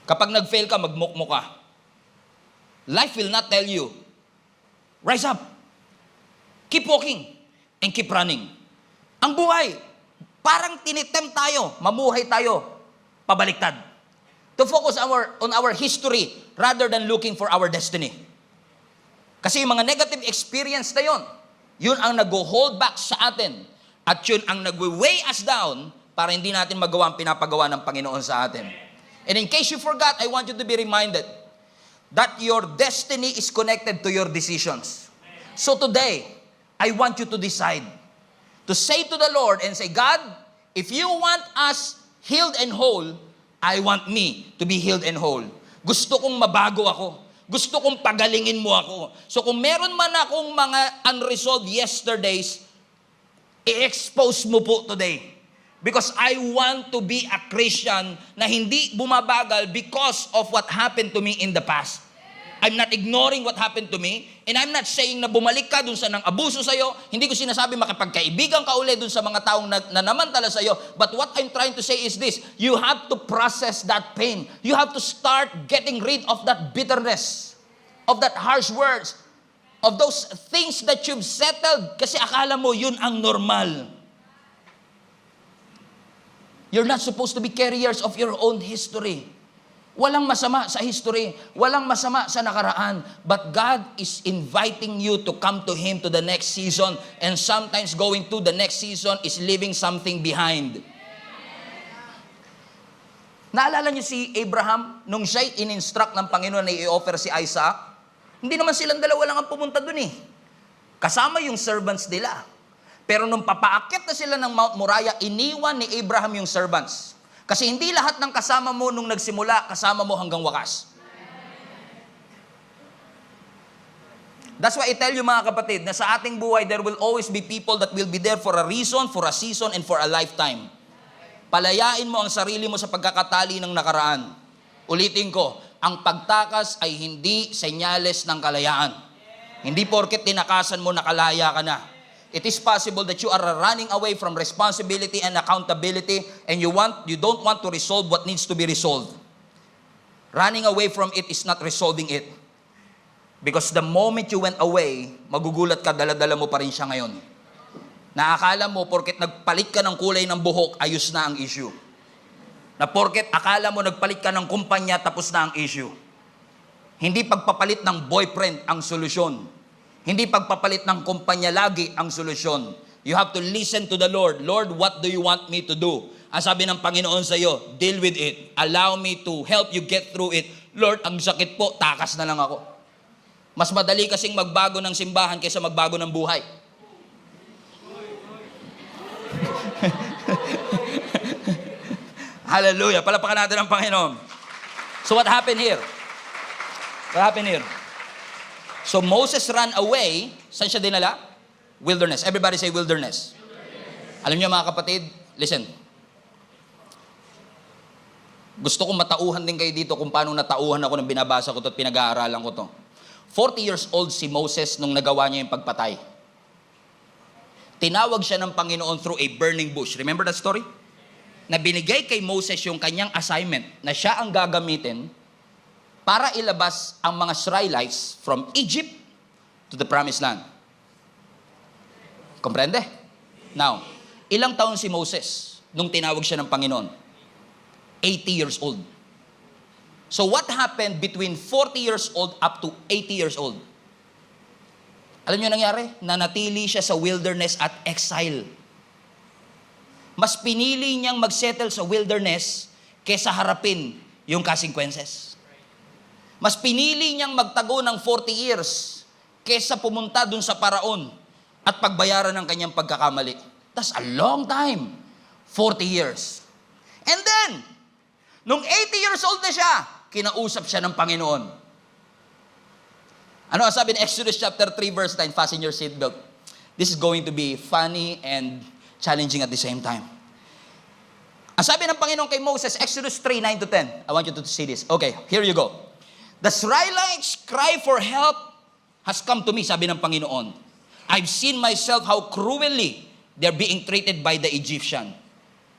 Kapag nag-fail ka, magmukmo ka. Life will not tell you, rise up, keep walking, and keep running. Ang buhay, parang tinitem tayo, mamuhay tayo, pabaliktad. To focus on our history rather than looking for our destiny. Kasi yung mga negative experience na yun ang nag-hold back sa atin. At yun ang nag-weigh us down para hindi natin magawa ang pinapagawa ng Panginoon sa atin. And in case you forgot, I want you to be reminded that your destiny is connected to your decisions. So today, I want you to decide to say to the Lord and say, God, if you want us healed and whole, I want me to be healed and whole. Gusto kong mabago ako. Gusto kong pagalingin mo ako. So kung meron man akong mga unresolved yesterdays, i-expose mo po today. Because I want to be a Christian na hindi bumabagal because of what happened to me in the past. I'm not ignoring what happened to me, and I'm not saying na bumalik ka dun sa nang abuso sa'yo. Hindi ko sinasabi makipagkaibigan ka uli dun sa mga taong nanamantala sa'yo. But what I'm trying to say is this: you have to process that pain. You have to start getting rid of that bitterness, of that harsh words, of those things that you've settled kasi akala mo yun ang normal. You're not supposed to be carriers of your own history. Walang masama sa history, walang masama sa nakaraan, but God is inviting you to come to Him to the next season, and sometimes going to the next season is leaving something behind. Naalala niyo si Abraham, nung siya'y in-instruct ng Panginoon na i-offer si Isaac, hindi naman silang dalawa lang ang pumunta dun eh. Kasama yung servants nila. Pero nung papaakyat na sila ng Mount Moriah, iniwan ni Abraham yung servants. Kasi hindi lahat ng kasama mo nung nagsimula, kasama mo hanggang wakas. That's why I tell you mga kapatid, na sa ating buhay, there will always be people that will be there for a reason, for a season, and for a lifetime. Palayain mo ang sarili mo sa pagkakatali ng nakaraan. Ulitin ko, ang pagtakas ay hindi senyales ng kalayaan. Hindi porket tinakasan mo, nakalaya ka na. It is possible that you are running away from responsibility and accountability, and you don't want to resolve what needs to be resolved. Running away from it is not resolving it. Because the moment you went away, magugulat ka, dala-dala mo pa rin siya ngayon. Naakala mo, porket nagpalit ka ng kulay ng buhok, ayos na ang issue. Na porket akala mo nagpalit ka ng kumpanya, tapos na ang issue. Hindi pagpapalit ng boyfriend ang solusyon. Hindi pagpapalit ng kumpanya lagi ang solusyon. You have to listen to the Lord. Lord, what do you want me to do? Ang sabi ng Panginoon sa iyo, deal with it. Allow me to help you get through it. Lord, ang sakit po, takas na lang ako. Mas madali kasing magbago ng simbahan kaysa magbago ng buhay. Hallelujah. Palapakan natin ang Panginoon. So what happened here? What happened here? So Moses ran away. Saan siya dinala? Wilderness. Everybody say wilderness. Alam niyo mga kapatid, listen. Gusto kong matauhan din kayo dito kung paano natauhan ako nang binabasa ko to at pinag-aaralan ko to. 40 years old si Moses nung nagawa niya yung pagpatay. Tinawag siya ng Panginoon through a burning bush. Remember that story? Na binigay kay Moses yung kanyang assignment na siya ang gagamitin para ilabas ang mga Israelites from Egypt to the Promised Land. Komprende? Now, ilang taon si Moses nung tinawag siya ng Panginoon? 80 years old. So what happened between 40 years old up to 80 years old? Alam niyo nangyari? Nanatili siya sa wilderness at exile. Mas pinili niyang magsettle sa wilderness kaysa harapin yung consequences. Mas pinili niyang magtago ng 40 years kaysa pumunta dun sa paraon at pagbayaran ng kanyang pagkakamali. That's a long time. 40 years. And then, nung 80 years old na siya, kinausap siya ng Panginoon. Ano ang sabi in Exodus chapter 3 verse 9? Fasten your seatbelt. This is going to be funny and challenging at the same time. Ang sabi ng Panginoon kay Moses, Exodus 3, 9 to 10. I want you to see this. Okay, here you go. The Israelites' cry for help has come to me, sabi ng Panginoon. I've seen myself how cruelly they're being treated by the Egyptian.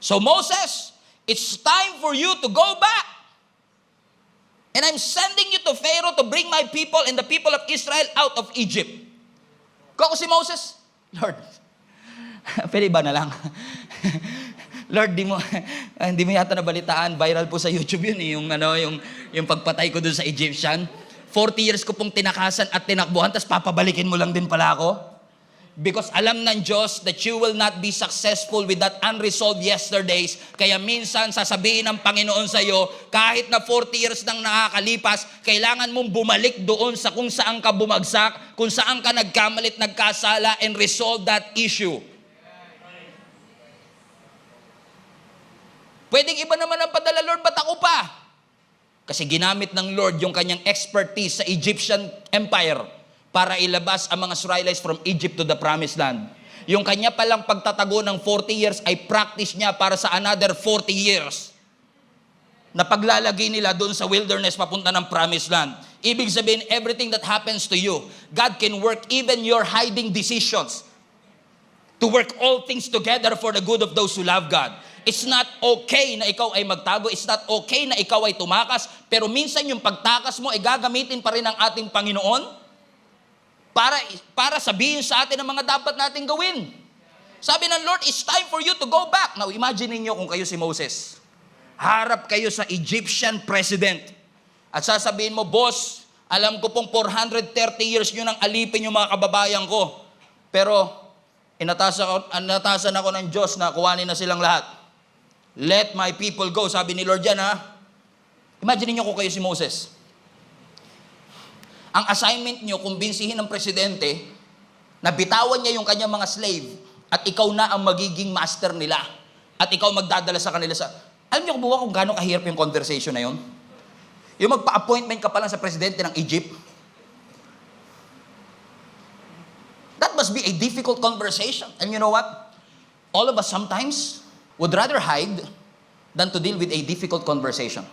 So Moses, it's time for you to go back. And I'm sending you to Pharaoh to bring my people and the people of Israel out of Egypt. Kung ako si Moses, Lord, pwede ba na lang? Lord, hindi mo yata nabalitaan, viral po sa YouTube yun, yung pagpatay ko dun sa Egyptian. 40 years ko pong tinakasan at tinakbuhan, tapos papabalikin mo lang din pala ako. Because alam ng Diyos that you will not be successful with that unresolved yesterdays. Kaya minsan sasabihin ng Panginoon sa iyo, kahit na 40 years nang nakakalipas, kailangan mong bumalik doon sa kung saan ka bumagsak, kung saan ka nagkamalit, nagkasala, and resolve that issue. Pwedeng iba naman ang padala, Lord, ba't ako pa? Kasi ginamit ng Lord yung kanyang expertise sa Egyptian Empire para ilabas ang mga Israelites from Egypt to the Promised Land. Yung kanya palang pagtatago ng 40 years ay practice niya para sa another 40 years na paglalagay nila doon sa wilderness papunta ng Promised Land. Ibig sabihin, everything that happens to you, God can work even your hiding decisions to work all things together for the good of those who love God. It's not okay na ikaw ay magtago. It's not okay na ikaw ay tumakas. Pero minsan yung pagtakas mo ay gagamitin pa rin ng ating Panginoon para sabihin sa atin ang mga dapat nating gawin. Sabi ng Lord, it's time for you to go back. Now, imagine niyo kung kayo si Moses. Harap kayo sa Egyptian president. At sasabihin mo, boss, alam ko pong 430 years nyo nang alipin yung mga kababayan ko. Pero, inatasan ako ng Diyos na kuhanin na silang lahat. Let my people go. Sabi ni Lord yan, ha? Imagine niyo kung kayo si Moses. Ang assignment niyo, kumbinsihin ng presidente na bitawan niya yung kanyang mga slave at ikaw na ang magiging master nila. At ikaw magdadala sa kanila sa... Alam niyo kung gaano kahirap yung conversation na yun? Yung magpa-appointment ka pa lang sa presidente ng Egypt. That must be a difficult conversation. And you know what? All of us sometimes would rather hide than to deal with a difficult conversation.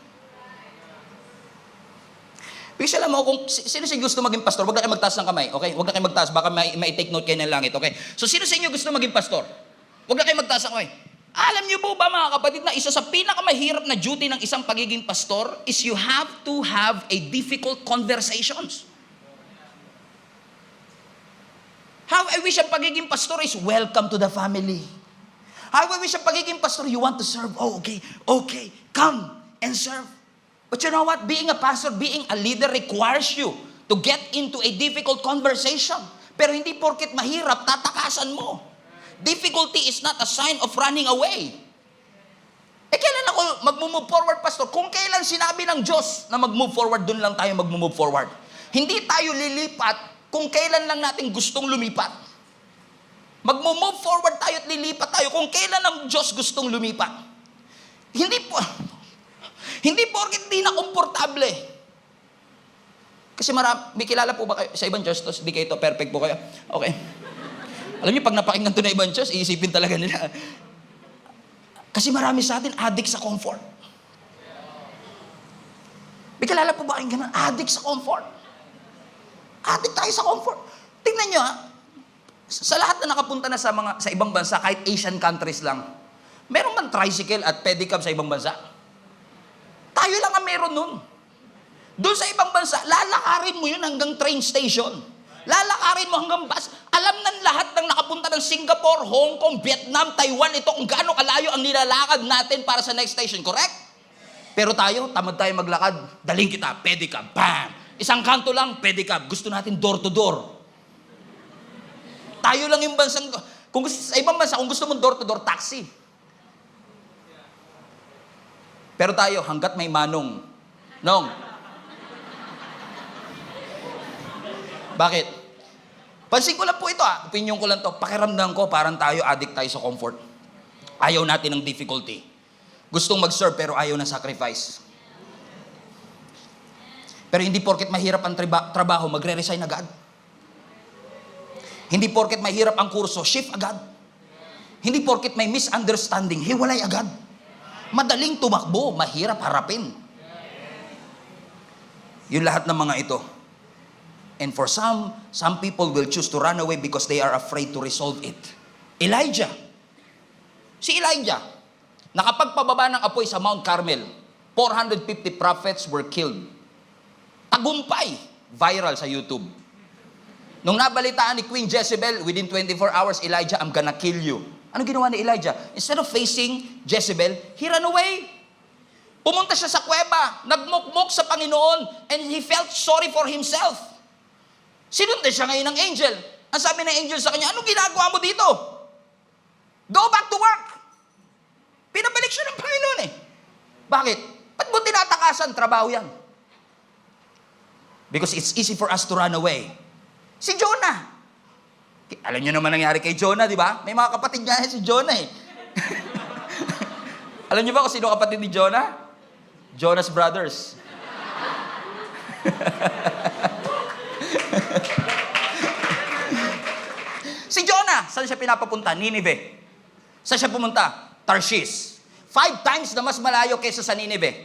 Because alam mo, kung sino sa inyo gusto maging pastor, huwag na kayo magtaas ng kamay, okay? Huwag na kayo magtaas, baka may take note kayo ng langit, okay? So sino sa inyo gusto maging pastor? Huwag na kayo magtaas ng kamay. Alam niyo po ba mga kapatid na isa sa pinakamahirap na duty ng isang pagiging pastor is you have to have a difficult conversations. How I wish ang pagiging pastor is welcome to the family. How I wish ang pagiging pastor, you want to serve. Oh, okay, come and serve. But you know what? Being a pastor, being a leader requires you to get into a difficult conversation. Pero hindi porket mahirap, tatakasan mo. Difficulty is not a sign of running away. Kailan ako mag-move forward, pastor? Kung kailan sinabi ng Diyos na mag-move forward, dun lang tayo mag-move forward. Hindi tayo lilipat kung kailan lang natin gustong lumipat. Mag-move forward tayo at lilipat tayo kung kailan ang Diyos gustong lumipat. Hindi porket di na komportable. Kasi may kilala po ba kayo sa ibang church, di kayo to, perfect po kayo. Okay. Alam niyo, pag napakinggan to na ibang church, iisipin talaga nila. Kasi marami sa atin, addict sa comfort. May kilala po ba kayong ganun? Addict sa comfort. Addict tayo sa comfort. Tingnan niyo, sa lahat na nakapunta na sa ibang bansa, kahit Asian countries lang, meron man tricycle at pedicab sa ibang bansa? Tayo lang ang meron nun. Doon sa ibang bansa, lalakarin mo yun hanggang train station. Lalakarin mo hanggang bus. Alam ng lahat ng nakapunta ng Singapore, Hong Kong, Vietnam, Taiwan, ito kung gaano kalayo ang nilalakad natin para sa next station, correct? Pero tayo, tamad tayo maglakad. Daling kita, pedicab, bam! Isang kanto lang, pedicab. Gusto natin door to door. Tayo lang yung bansang, sa ibang bansa, kung gusto mong door-to-door, taxi. Pero tayo, hanggat may manong. Nong. Bakit? Pansin ko lang po ito, opinion ko lang to. Pakiramdam ko, parang tayo, addict tayo sa comfort. Ayaw natin ng difficulty. Gustong mag-serve, pero ayaw ng sacrifice. Pero hindi porket mahirap ang trabaho, magre-resign agad. Hindi porket mahirap ang kurso, shift agad. Hindi porket may misunderstanding, hiwalay agad. Madaling tumakbo, mahirap harapin. Yung lahat ng mga ito. And for some people will choose to run away because they are afraid to resolve it. Elijah. Si Elijah, nakapagpababa ng apoy sa Mount Carmel. 450 prophets were killed. Tagumpay, viral sa YouTube. Nung nabalitaan ni Queen Jezebel, within 24 hours, Elijah, I'm gonna kill you. Ano ginawa ni Elijah? Instead of facing Jezebel, he ran away. Pumunta siya sa kuweba, nagmukmok sa Panginoon, and he felt sorry for himself. Sinundan siya ngayon ng angel. Ang sabi ng angel sa kanya, anong ginagawa mo dito? Go back to work. Pinabalik siya ng Panginoon eh. Bakit? Ba't mo tinatakasan? Trabaho yan. Because it's easy for us to run away. Si Jonah. Alam niyo naman nangyari kay Jonah, di ba? May mga kapatid niya si Jonah eh. Alam niyo ba kung sino kapatid ni Jonah? Jonah's brothers. Si Jonah, saan siya pinapapunta? Nineveh. Saan siya pumunta? Tarshish. 5 times na mas malayo kaysa sa Nineveh.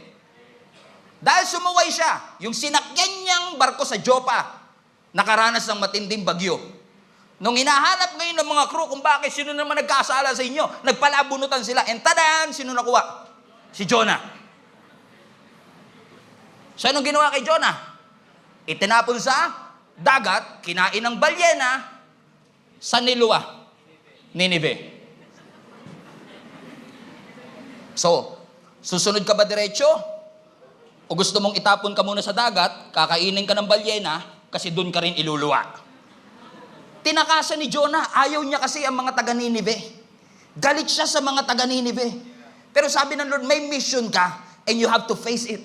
Dahil sumuway siya, yung sinakyan niyang barko sa Joppa, nakaranas ng matinding bagyo. Nung hinahanap ngayon ng mga crew kung bakit sino naman nagkasala sa inyo, nagpalabunutan sila. And tadan, sino nakuha? Si Jonah. So anong ginawa kay Jonah? Itinapon sa dagat, kinain ng balyena, sa Niluwa, Nineveh. So, susunod ka ba diretso? O gusto mong itapon ka muna sa dagat, kakainin ka ng balyena, kasi doon ka rin iluluwa. Tinakasan ni Jonah, ayaw niya kasi ang mga taga Nineveh. Galit siya sa mga taga Nineveh. Pero sabi ng Lord, may mission ka, and you have to face it.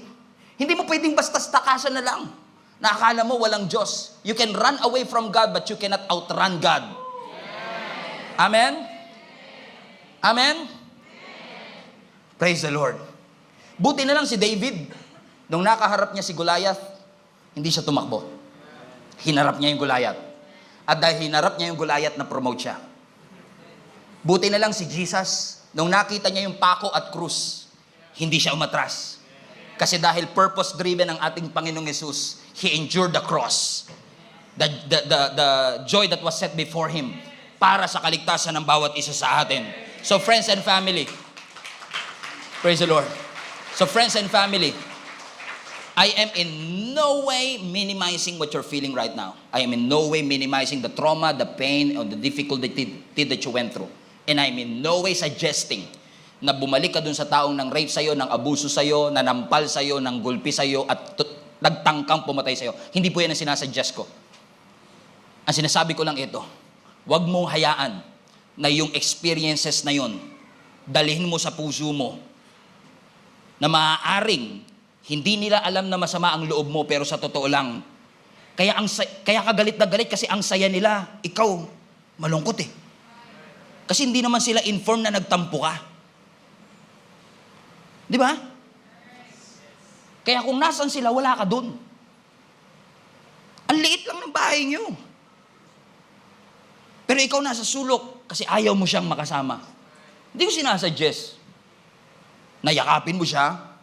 Hindi mo pwedeng basta takasan na lang. Nakakala mo walang Diyos. You can run away from God, but you cannot outrun God. Amen? Amen? Praise the Lord. Buti na lang si David, nung nakaharap niya si Goliath, hindi siya tumakbo. Hinarap niya yung Goliath. At dahil hinarap niya yung Goliath, na-promote siya. Buti na lang si Jesus, nung nakita niya yung pako at krus, hindi siya umatras. Kasi dahil purpose-driven ang ating Panginoong Jesus, He endured the cross. The joy that was set before Him para sa kaligtasan ng bawat isa sa atin. So friends and family, praise the Lord. So friends and family, I am in no way minimizing what you're feeling right now. I am in no way minimizing the trauma, the pain, or the difficulty that you went through. And I'm in no way suggesting na bumalik ka dun sa taong nang rape sa'yo, nang abuso sa'yo, nanampal sa'yo, nang gulpi sa'yo, at nagtangkang pumatay sa'yo. Hindi po yan ang sinasuggest ko. Ang sinasabi ko lang ito, huwag mong hayaan na yung experiences na yun, dalhin mo sa puso mo, na maaaring hindi nila alam na masama ang loob mo, pero sa totoo lang, kaya ka galit na galit kasi ang saya nila, ikaw, malungkot eh. Kasi hindi naman sila informed na nagtampo ka. Di ba? Kaya kung nasan sila, wala ka dun. Ang liit lang ng bahay niyo. Pero ikaw nasa sulok kasi ayaw mo siyang makasama. Hindi ko sinasuggest na yakapin mo siya,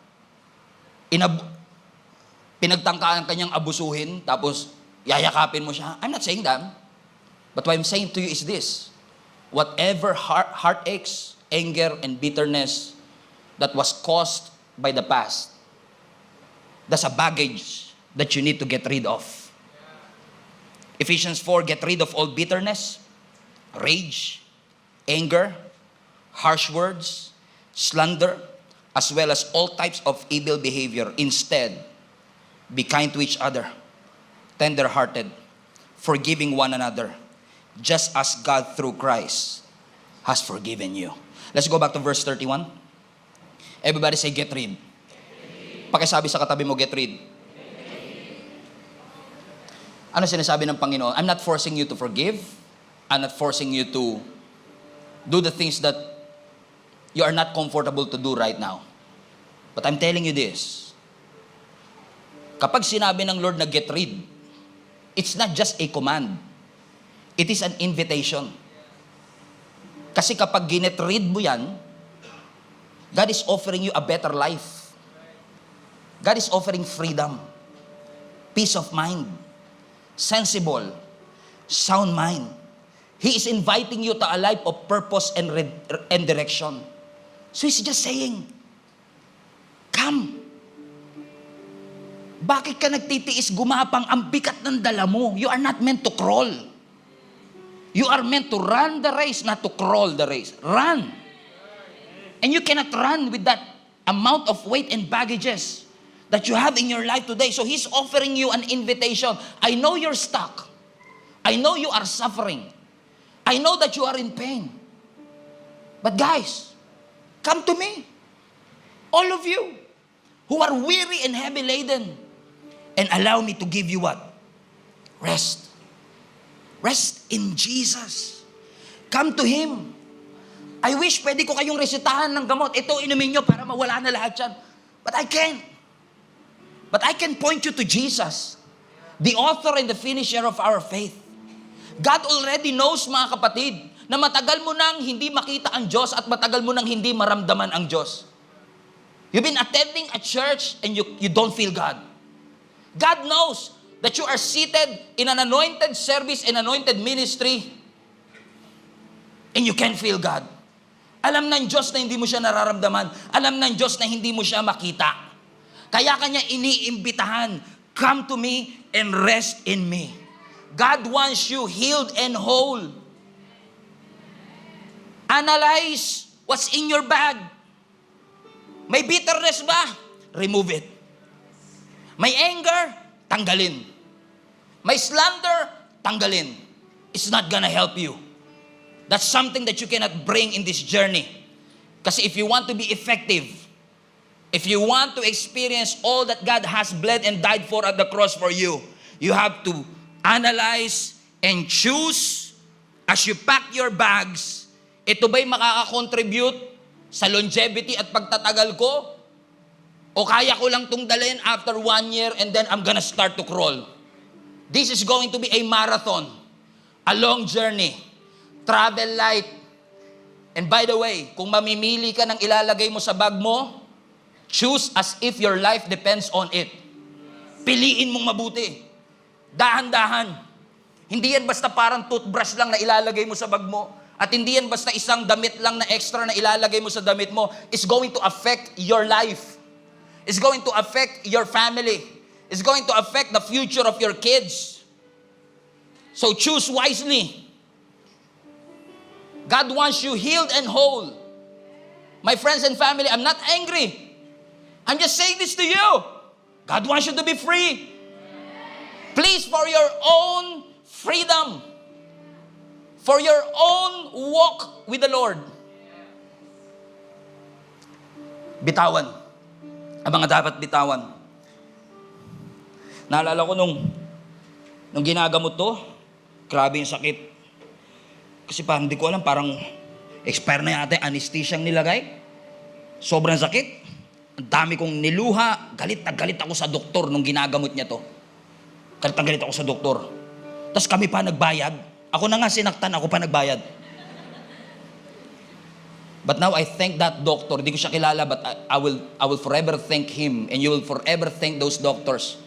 pinagtangkaan kanyang abusuhin, tapos yayakapin mo siya. I'm not saying that. But what I'm saying to you is this. Whatever heartaches, anger, and bitterness that was caused by the past, that's a baggage that you need to get rid of. Ephesians 4, get rid of all bitterness, rage, anger, harsh words, slander, as well as all types of evil behavior. Instead, be kind to each other, tender-hearted, forgiving one another, just as God through Christ has forgiven you. Let's go back to verse 31. Everybody say, get rid. Pakisabi sa katabi mo, get rid. Ano sinasabi ng Panginoon? I'm not forcing you to forgive. I'm not forcing you to do the things that you are not comfortable to do right now. But I'm telling you this. Kapag sinabi ng Lord na get rid, it's not just a command. It is an invitation. Kasi kapag ginet rid mo yan, God is offering you a better life. God is offering freedom, peace of mind, sensible, sound mind. He is inviting you to a life of purpose and direction. So He's just saying, come. Bakit ka nagtitiis gumapang? Ang bigat ng dala mo. You are not meant to crawl. You are meant to run the race, not to crawl the race. Run. And you cannot run with that amount of weight and baggages that you have in your life today. So He's offering you an invitation. I know you're stuck. I know you are suffering. I know that you are in pain. But guys, come to me. All of you who are weary and heavy laden, and allow me to give you what? Rest. Rest in Jesus. Come to Him. I wish pwede ko kayong resetahan ng gamot. Ito, inumin nyo para mawala na lahat yan. But I can't. But I can point you to Jesus, the author and the finisher of our faith. God already knows, mga kapatid, na matagal mo nang hindi makita ang Diyos at matagal mo nang hindi maramdaman ang Diyos. You've been attending a church and you don't feel God. God knows that you are seated in an anointed service and anointed ministry and you can't feel God. Alam ng Diyos na hindi mo siya nararamdaman. Alam ng Diyos na hindi mo siya makita. Kaya kanya iniimbitahan, come to me and rest in me. God wants you healed and whole. Analyze what's in your bag. May bitterness ba? Remove it. May anger? Tanggalin. May slander? Tanggalin. It's not gonna help you. That's something that you cannot bring in this journey. Kasi if you want to be effective, if you want to experience all that God has bled and died for at the cross for you, you have to analyze and choose as you pack your bags, ito ba'y makaka-contribute sa longevity at pagtatagal ko? O kaya ko lang itong dalhin after 1 year and then I'm gonna start to crawl? This is going to be a marathon, a long journey. Travel light. And by the way, kung mamimili ka ng ilalagay mo sa bag mo, choose as if your life depends on it. Piliin mong mabuti. Dahan-dahan. Hindi yan basta parang toothbrush lang na ilalagay mo sa bag mo. At hindi yan basta isang damit lang na extra na ilalagay mo sa damit mo. It's going to affect your life. It's going to affect your family. It's going to affect the future of your kids. So choose wisely. God wants you healed and whole. My friends and family, I'm not angry. I'm just saying this to you. God wants you to be free. Please, for your own freedom, for your own walk with the Lord, bitawan ang mga dapat bitawan. Naalala ko nung ginagamot to, grabe yung sakit. Kasi parang hindi ko alam, parang expire na yata yung anesthesia ang nilagay. Sobrang sakit. Ang dami kong niluha. Galit na galit ako sa doktor nung ginagamot niya to. Galit na galit ako sa doktor. Tapos kami pa nagbayad. Ako na nga sinaktan, ako pa nagbayad. But now I thank that doctor. Hindi ko siya kilala, but I will forever thank him. And you will forever thank those doctors.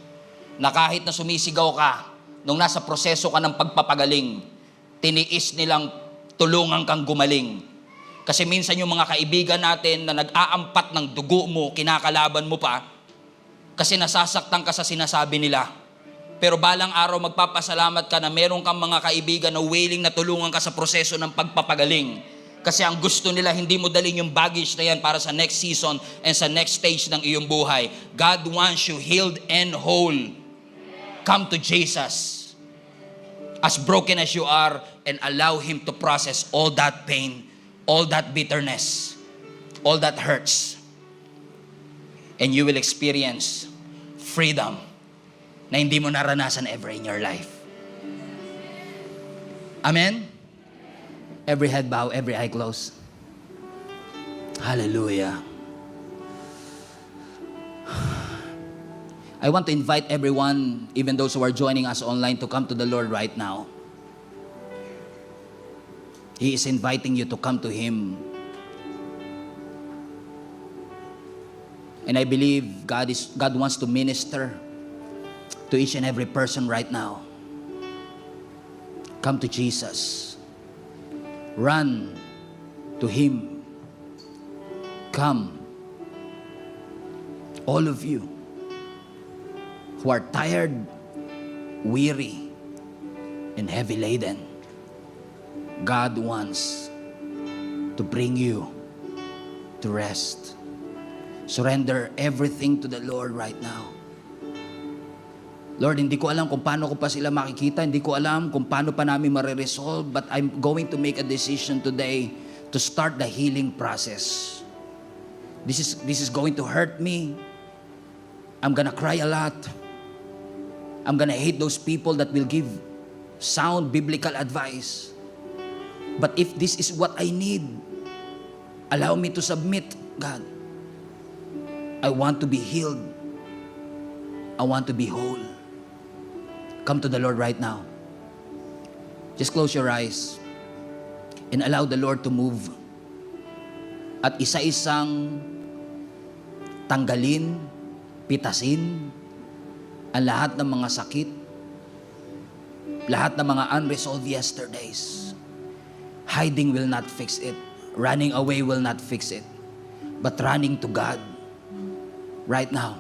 Na kahit na sumisigaw ka, nung nasa proseso ka ng pagpapagaling, tiniis nilang tulungan kang gumaling. Kasi minsan yung mga kaibigan natin na nag-aampat ng dugo mo, kinakalaban mo pa, kasi nasasaktan ka sa sinasabi nila. Pero balang araw magpapasalamat ka na meron kang mga kaibigan na willing na tulungan ka sa proseso ng pagpapagaling. Kasi ang gusto nila, hindi mo dalhin yung baggage na yan para sa next season and sa next stage ng iyong buhay. God wants you healed and whole. Come to Jesus, as broken as you are, and allow Him to process all that pain, all that bitterness, all that hurts. And you will experience freedom na hindi mo naranasan ever in your life. Amen? Every head bow, every eye closed. Hallelujah. I want to invite everyone, even those who are joining us online, to come to the Lord right now. He is inviting you to come to Him. And I believe God wants to minister to each and every person right now. Come to Jesus. Run to Him. Come. All of you who are tired, weary, and heavy laden, God wants to bring you to rest. Surrender everything to the Lord right now. Lord, hindi ko alam kung paano ko pa sila makikita, hindi ko alam kung paano pa namin mariresolve, but I'm going to make a decision today to start the healing process. This is going to hurt me. I'm gonna cry a lot. I'm gonna hate those people that will give sound biblical advice. But if this is what I need, allow me to submit, God. I want to be healed. I want to be whole. Come to the Lord right now. Just close your eyes and allow the Lord to move. At isa-isang tanggalin, pitasin ang lahat ng mga sakit, lahat ng mga unresolved yesterdays. Hiding will not fix it. Running away will not fix it. But running to God right now,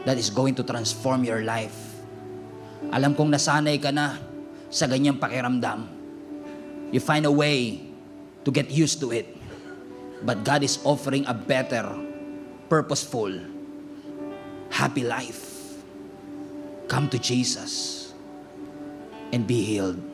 that is going to transform your life. Alam kong nasanay ka na sa ganyang pakiramdam. You find a way to get used to it. But God is offering a better, purposeful, happy life. Come to Jesus and be healed.